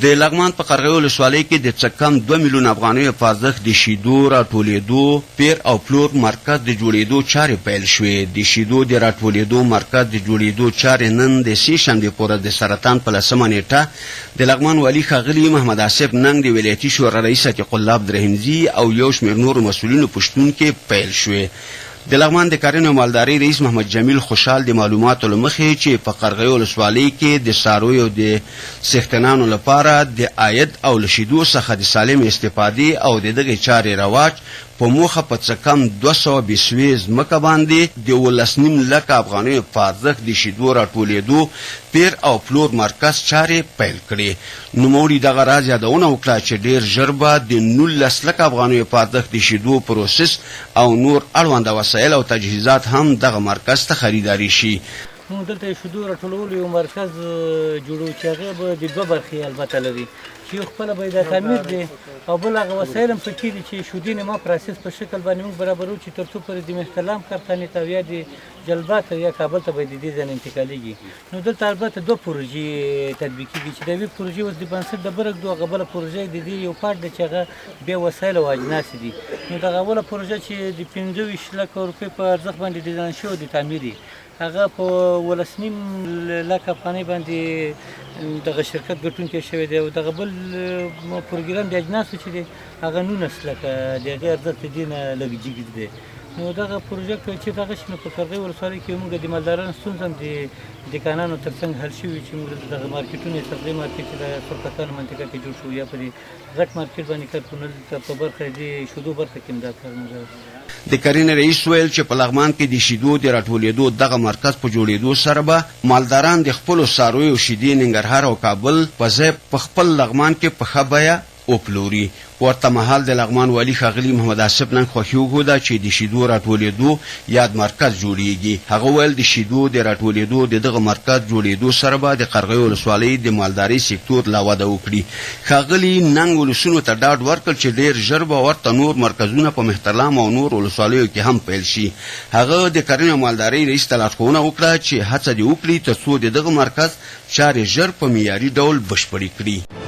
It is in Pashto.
د لغمان په قرغې ولسوالۍ کې د څه کم 2 میلیون افغانیو په ارزښت د شیدو راټولېدو پیر او پلور مرکز د جوړېدو چارې پیل شوې. د شیدو د راټولېدو مرکز د جوړېدو چارې نن د سې شنبې په ورځ د سرطان په 10مه نیټه د لغمان والي ښاغلي محمد آصف ننګ د ولایتي شورا رئیس عتیق الله عبدالرحیمزي او یو شمېر نورو مسؤلینو په شتون کې پیل شوې. د لغمان د کرنې او مالدارۍ رئیس محمد جمیل خوشحال د معلوماتو له مخې چې په قرغې ولسوالۍ کې د څارویو د څښتنانو لپاره د عاید او له شیدو څخه د سالم استفادې او د دغې چارې رواج په موخه په څه کم 200 بیسوي ځمکه باندې د 19 لکه افغانیو په ارزښت د شیدو راټولېدو پیر او پلور مرکز چارې پیل کړې. نوموړي دغه راز یادونه وکړه چې ډېر ژر به د 19 لکه افغانیو په ارزښت د شیدو پروسس او نور اړونده وسایل او تجهیزات هم دغه مرکز ته خریداري شي. موږ دلته شیدو راټولولو یو مرکز جوړو چې هغه به د 2 برخې البته لري چې یو خپله به د تعمیر دی او بل هغه وسایل هم پکې دي چې شودې ما پروسس په شکل باندې موږ برابرو چې تر څو پورې د مهتلام کارخانې ته یا د جلبات یا کابل ته به د دې ځای انتقالیږي. نو دلته البته 2 پروژې تطبیقېږي چې د یوې پروژې اوس د بنسټ د برک دوه هغه بله پروژه د دې یو پارټ دی چې هغه بیا وسایل او اجناس دي. نو دغه اوله پروژه چې د 25 لکه روپۍ په ارزښت باندې ډیزاین شوی د تعمیر هغه په 19 لکه افغانۍ باندې دغه شرکت ګټونکی شوی دی او دغه بل پروګرام د اجناسو چې دی هغه 19 لکه د هغې ارزښت د دې نه لږ جګ دی. نو دغه پروژیکټ چې دغه شي نو په قرغې ولسوالۍ کې موږ د مالدارانو ستونزه هم د دکانانو تر څنګ حل شوي چې موږ دغه مارکیټونه سبزۍ مارکیټ چې د سرکتانو منطقه کې جوړ شو یا په دې غټ مارکیټ باندې کار کونل په برخه د شیدو برخه کې هم دا کار موږ د کرنې رئیس ویل چې په لغمان کې د شیدو د راټولېدو دغه مرکز په جوړېدو سره به مالداران د خپلو څارویو شیدې ننګرهار او کابل په ځای په خپل لغمان کې په ښه بیه وپلوري. ورته مهال د لغمان والي ښاغلي محمد آصف نن خوښي وښوده چې د شیدو راټولېدو یاد مرکز جوړیږي. هغه ویل د شیدو د راټولېدو د دغه مرکز جوړېدو سره به د قرغې ولسوالۍ د مالدارۍ سکتور لا وده وکړي. ښاغلي ننګ ولسونو ته ډاډ ورکړ چې ډېر ژر به ورته نور مرکزونه په مهترلام او نور ولسوالیو کې هم پیل شي. هغه د کرنې او مالدارۍ رئیس ته لارښوونه وکړه چې هڅه دې وکړي تر څو د دغه مرکز چارې ژر په معیاري ډول بشپړې کړي.